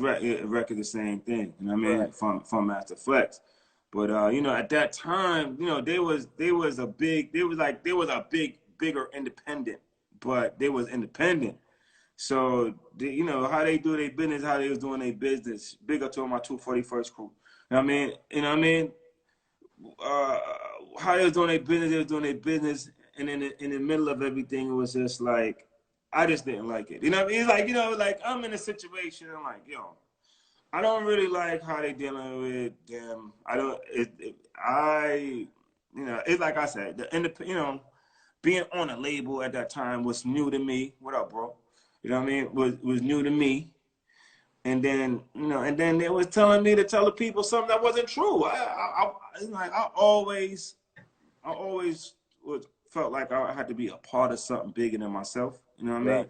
record the same thing. You know what I mean? Right. Funkmaster Flex. But you know, at that time, you know, there was a bigger independent but they was independent. So you know how they do their business, how they was doing their business. Big up to my 241st crew. You know what I mean? You know what I mean? Uh, how they was doing their business, they was doing their business, and in the middle of everything, it was just like I just didn't like it. You know what I mean? It's like, you know, like I'm in a situation, I'm like, yo, I don't really like how they dealing with them. I don't. You know, it's like I said, you know, being on a label at that time was new to me. What up, bro? You know what I mean? Was new to me. And then, you know, and then they was telling me to tell the people something that wasn't true. Like I always felt like I had to be a part of something bigger than myself. You know what I mean? Right.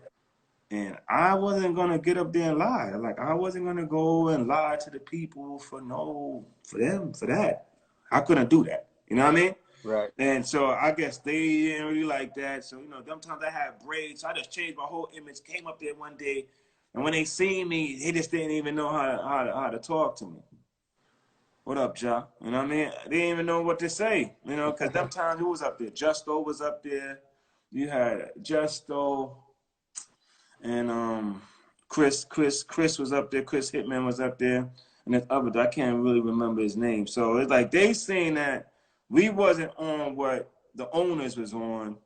And I wasn't gonna get up there and lie. Like I wasn't gonna go and lie to the people for that. I couldn't do that. You know what I mean? Right. And so I guess they didn't really like that. So, you know, sometimes I had braids. So I just changed my whole image, came up there one day, and when they seen me, they just didn't even know how to talk to me. What up, Ja? You know what I mean? They didn't even know what to say, you know, because sometimes who was up there? Justo was up there. You had Justo and Chris was up there. Chris Hitman was up there. And this other, I can't really remember his name. So it's like they seen that we wasn't on what the owners was on.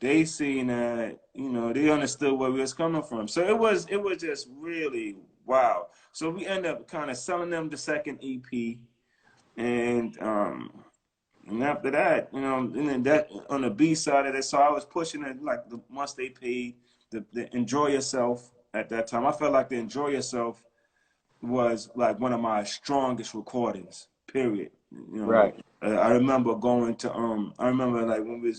They seen that, you know, they understood where we was coming from. So it was just really wow. So we end up kind of selling them the second EP, and after that, you know, and then that on the B side of it, so I was pushing it like once they paid the Enjoy Yourself at that time. I felt like the Enjoy Yourself was like one of my strongest recordings. Period. You know, Right. I remember going to I remember like when we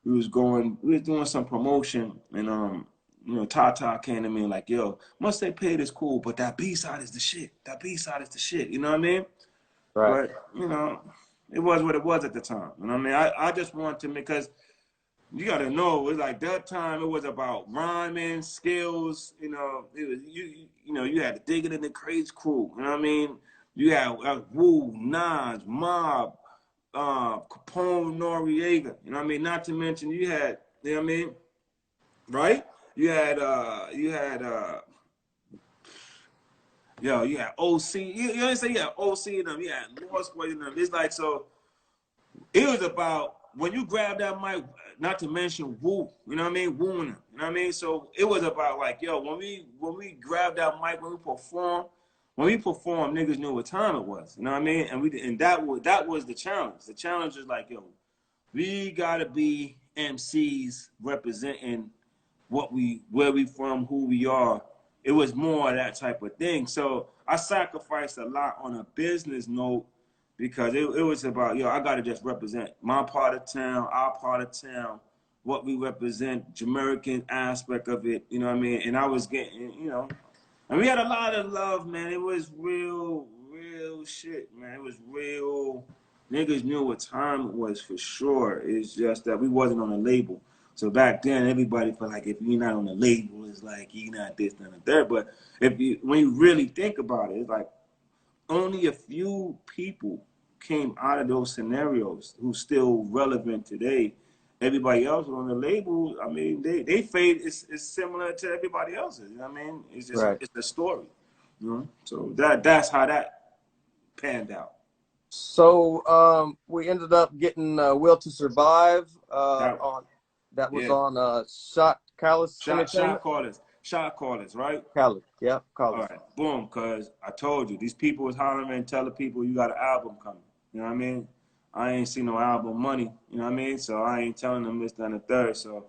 was doing some promotion, and you know, Tata came to me like, yo, once they paid is cool, but that B side is the shit. That B side is the shit. You know what I mean? Right. But you know, it was what it was at the time. You know what I mean? I just wanted to, because you got to know, it's like that time it was about rhyming skills. You know, it was you know, you had the Digging in the Crates crew. You know what I mean? You had Wu, Nas, Mob, Capone, Noriega. You know what I mean? Not to mention you had, you know what I mean? Right? You had OC. You understand? You had OC in them. You had Lost Boy in them. It's like, so it was about when you grab that mic, not to mention Woo, you know what I mean? Wooing them, you know what I mean? So it was about like, yo, when we grab that mic, when we perform, niggas knew what time it was, you know what I mean? And that was the challenge. The challenge is like, yo, we gotta be MCs representing where we from, who we are. It was more of that type of thing. So I sacrificed a lot on a business note, because it was about, yo, I gotta just represent my part of town, our part of town, what we represent, Jamaican aspect of it, you know what I mean? And I was getting, you know, and we had a lot of love, man. It was real shit, man. It was real. Niggas knew what time it was for sure. It's just that we wasn't on a label. So back then, everybody felt like if you're not on the label, it's like you're not this, that, and that. But when you really think about it, it's like only a few people came out of those scenarios who's still relevant today. Everybody else on the label, I mean, they fate is similar to everybody else's. You know what I mean? It's just Right. it's the story. You know? So that's how that panned out. So we ended up getting Will to Survive That on that was yeah. on Shot Callous Shot Entertainment. callers. Shot callers, right? Callous, yeah, All Callous. right, boom, cause I told you, these people was hollering and telling people you got an album coming. You know what I mean? I ain't seen no album money, you know what I mean? So I ain't telling them this, that, and the third. So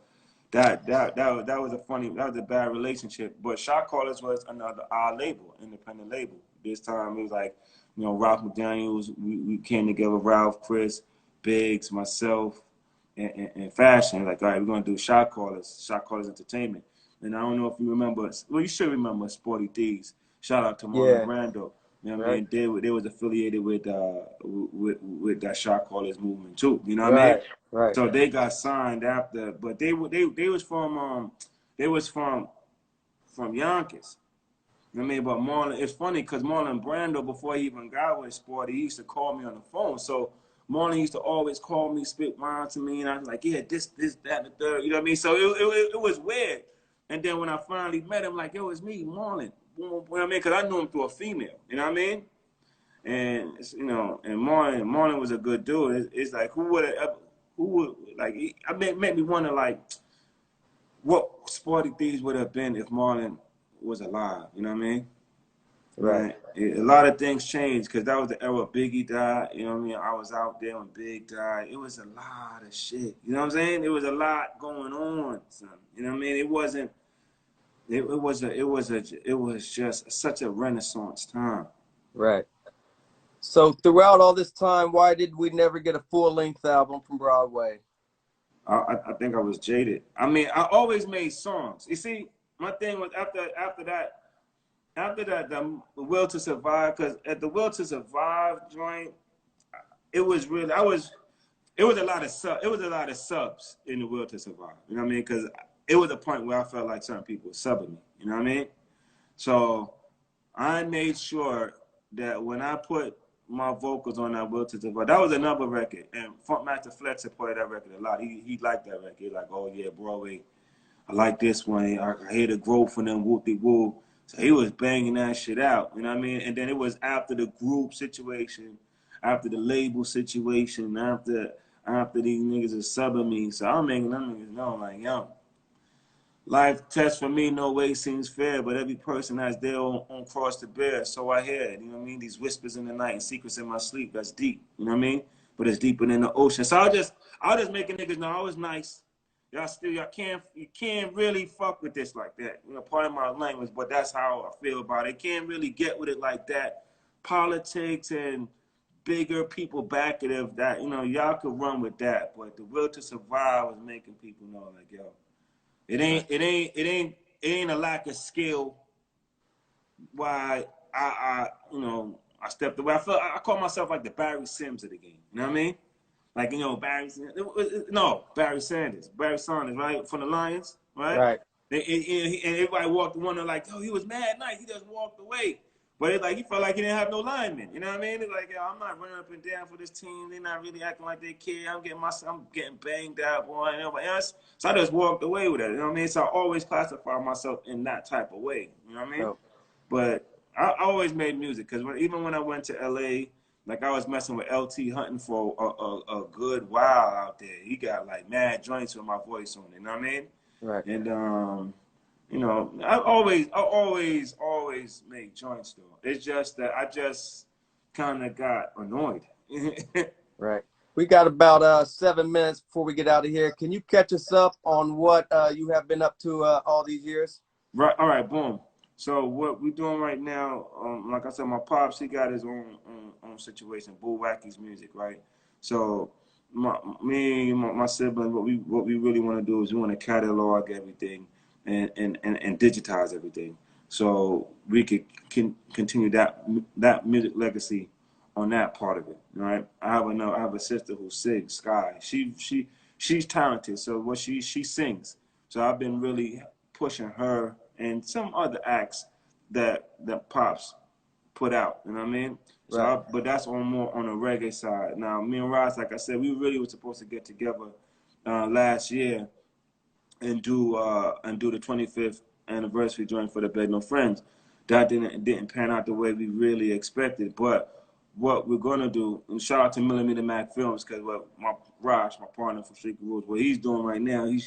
that was a bad relationship. But Shot Callers was another our label, independent label. This time it was like, you know, Ralph McDaniels, we came together, Ralph, Chris, Biggs, myself, and Fashion. Like, all right, we're gonna do Shot Callers Entertainment. And I don't know if you remember, well, you should remember Sporty Thieves. Shout out to Marlon Yeah, Brando. You know what I right, mean? They was affiliated with that Shot Callers movement too. You know what I mean? right, right, So they got signed after, but they was from Yonkers. You know what I mean? But Marlon, it's funny because Marlon Brando, before he even got with Sporty, he used to call me on the phone. So Marlon used to always call me, spit wine to me, and I was like, yeah, this, that, and the third. You know what I mean? So it was weird. And then when I finally met him, like, yo, it's me, Marlon. You know what I mean? Because I knew him through a female. You know what I mean? And you know, and Marlon was a good dude. It's like who would like? I made me wonder like what Sporty Thieves would have been if Marlon was alive. You know what I mean? Right. A lot of things changed because that was the era Biggie died. You know what I mean? I was out there when Big died. It was a lot of shit. You know what I'm saying? There was a lot going on, son. You know what I mean? It wasn't. It was just such a renaissance time. Right. So throughout all this time, why did we never get a full-length album from Broadway? I think I was jaded. I mean, I always made songs. You see, my thing was after that, the Will to Survive, because at the Will to Survive joint, it was really it was a lot of subs in the Will to Survive. You know what I mean? Because it was a point where I felt like certain people were subbing me. You know what I mean? So I made sure that when I put my vocals on that Will to Survive, that was another record, and Funkmaster Flex supported that record a lot. He liked that record. He like, oh yeah, Broadway, I like this one. I hear the growth in them whoop-de-whoop. So he was banging that shit out, you know what I mean? And then it was after the group situation, after the label situation, after these niggas are subbing me. So I'm making them niggas know, like, yo, life test for me no way seems fair, but every person has their own cross to bear. So I hear it, you know what I mean? These whispers in the night and secrets in my sleep, that's deep, you know what I mean? But it's deeper than the ocean. So I'll just make niggas know I was nice. You can't really fuck with this like that. You know, part of my language, but that's how I feel about it. Can't really get with it like that. Politics and bigger people back it of that, you know, y'all could run with that. But the Will to Survive was making people know, like, yo, it ain't a lack of skill why I stepped away. I call myself like the Barry Sims of the game. You know what I mean? Like, you know, Barry Sanders, right? From the Lions, right? Right. And everybody walked wondering like, yo, he was mad nice. He just walked away. But it's like he felt like he didn't have no linemen. You know what I mean? It's like, yo, I'm not running up and down for this team. They're not really acting like they care. I'm getting banged out, boy, and everybody else. So I just walked away with it. You know what I mean? So I always classify myself in that type of way. You know what I mean? Oh. But I always made music because even when I went to LA, like I was messing with LT Hunting for a good while out there. He got like mad joints with my voice on it. You know what I mean? Right. And you know, I always make joints though. It's just that I just kind of got annoyed. Right. We got about 7 minutes before we get out of here. Can you catch us up on what you have been up to all these years? Right. All right. Boom. So what we're doing right now, like I said, my pops, he got his own situation, Bull Wacky's music, right? So my siblings, what we really want to do is we want to catalog everything and digitize everything, so we could continue that music legacy on that part of it, right? I have a sister who sings, Sky. She's talented, so what she sings. So I've been really pushing her and some other acts that Pops put out. You know what I mean? So, Right. but that's more on the reggae side. Now, me and Ross, like I said, we really were supposed to get together last year and do the 25th anniversary joint for the Bed No Friends. That didn't pan out the way we really expected. But what we're gonna do, and shout out to Millimeter Mac Films, because what my partner from Strickly Rules, what he's doing right now, he's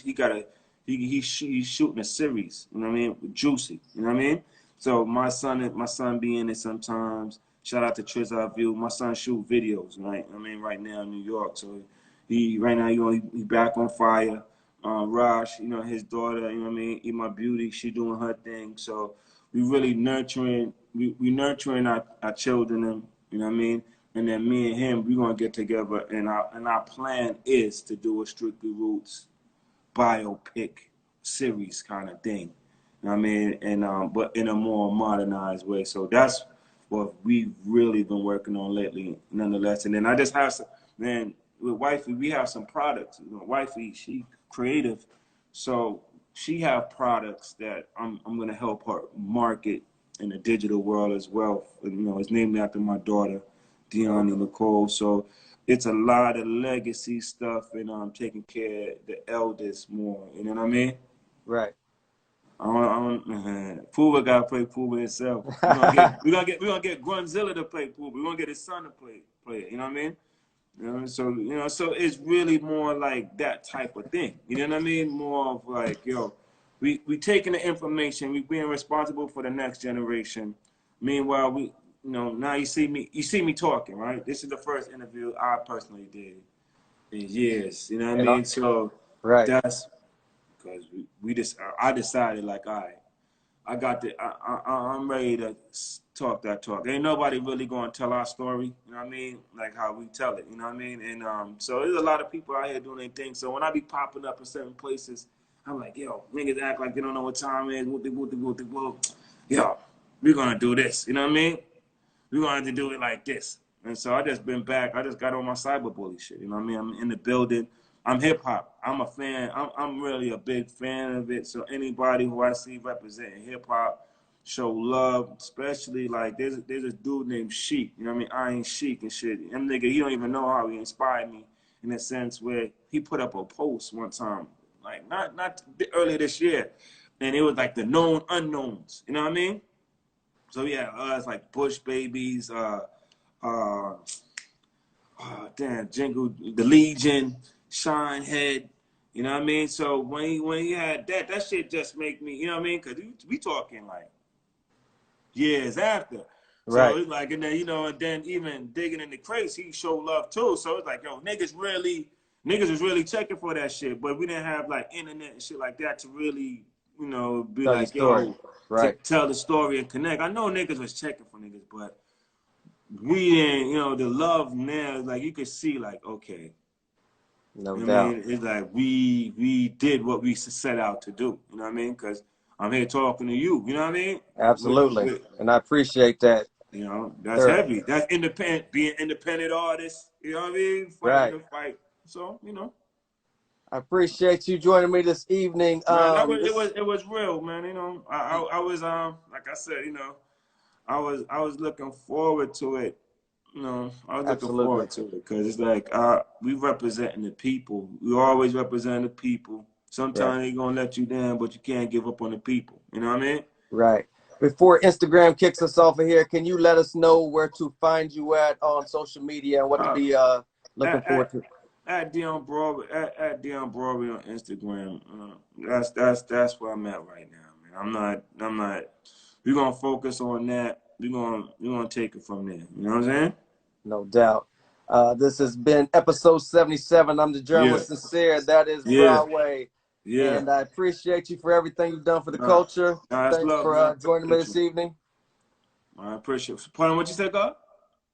shooting a series. You know what I mean? With Juicy. You know what I mean? So my son be in it sometimes. Shout out to Triz View. My son shoot videos, right? I mean, right now in New York. So he back on fire. Raj, you know, his daughter, you know what I mean, Eat My Beauty, she doing her thing. So we really nurturing our children, and you know what I mean? And then me and him, we're gonna get together, and our plan is to do a Strictly Roots biopic series kind of thing. You know what I mean? And but in a more modernized way. So that's what we've really been working on lately, nonetheless. And then I just have some, man, with Wifey, we have some products. You know, Wifey, she creative, so she have products that I'm gonna help her market in the digital world as well. You know, it's named after my daughter, Dion and Nicole. So it's a lot of legacy stuff and taking care of the elders more. You know what I mean? Right. Pooba gotta play Pooba himself. We're gonna get Grunzilla to play Pooba. We're gonna get his son to play it. You know what I mean? So it's really more like that type of thing. You know what I mean? More of like, we taking the information, we being responsible for the next generation. Meanwhile, now you see me talking, right? This is the first interview I personally did in years. You know what I mean? So right. that's because I decided like, all right, I'm ready to talk that talk. Ain't nobody really gonna tell our story, you know what I mean? Like how we tell it, you know what I mean? And so there's a lot of people out here doing their thing. So when I be popping up in certain places, I'm like, niggas act like they don't know what time it is. Yo, we're gonna do this, you know what I mean? We're gonna have to do it like this. And so I just been back. I just got on my cyberbully shit. You know what I mean? I'm in the building. I'm hip hop. I'm a fan. I'm really a big fan of it. So anybody who I see representing hip hop, show love, especially like there's a dude named Sheik. You know what I mean? I ain't Sheik and shit. Them nigga, he don't even know how he inspired me in a sense where he put up a post one time, like not earlier this year, and it was like the known unknowns. You know what I mean? So yeah, it's like Bush Babies, Jingle, the Legion, Shinehead, you know what I mean? So when he had that shit just make me, you know what I mean? Because we talking like years after. So Right. it's like, and then, and then even digging in the crates, he showed love too. So it's like, niggas was really checking for that shit, but we didn't have like internet and shit like that to really, be Tell your like, story. Right. tell the story and connect. I know niggas was checking for niggas, but we didn't, the love now, like you could see, like, okay, No I doubt. mean, it's like we did what we set out to do. You know what I mean? Because I'm here talking to you. You know what I mean? Absolutely. And I appreciate that. That's Thoroughly. heavy. That's independent, being independent artist. You know what I mean? Fighting Right. the fight. So I appreciate you joining me this evening. man, it was real, man. I was like I said, I was looking forward to it. I was looking Absolutely. forward to it because it's like we representing the people. We always represent the people. Right. Sometimes they gonna let you down, but you can't give up on the people. You know what I mean? Right. Before Instagram kicks us off of here, can you let us know where to find you at on social media and what to be looking At, forward at, to? at Dion Broadway, at Dion Broadway on Instagram. That's where I'm at right now, man. I'm not. We're gonna focus on that. We're gonna take it from there. You know what I'm saying? No doubt. This has been episode 77. I'm the Yeah, journalist sincere. That is yeah, Broadway. yeah. And I appreciate you for everything you've done for the Nah, culture. that's Thanks love, for man. joining me Appreciate this you. evening. I appreciate it. Pardon what you said, God?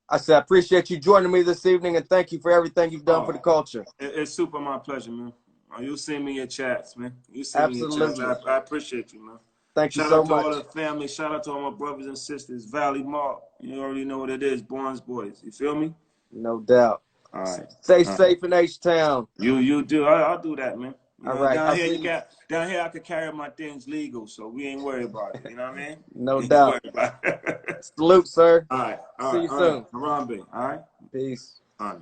I said, I appreciate you joining me this evening and thank you for everything you've done for the Oh, culture. it's super my pleasure, man. You send me your chats, man. You send me your chats. Absolutely. I appreciate you, man. Thank you Shout so out to all the much. family. Shout out to all my brothers and sisters. Valley Mark. You already know what it is. Barnes Boys. You feel me? No doubt. All right. Stay All right. safe in H-Town. You do. I'll do that, man. All right. Down I'll here see you. down here I could carry my things legal, so we ain't worried about it. You know what I mean? No We ain't doubt. worried about it. Salute, sir. All right. See you All right. soon. Harambe. All right. Peace. All right.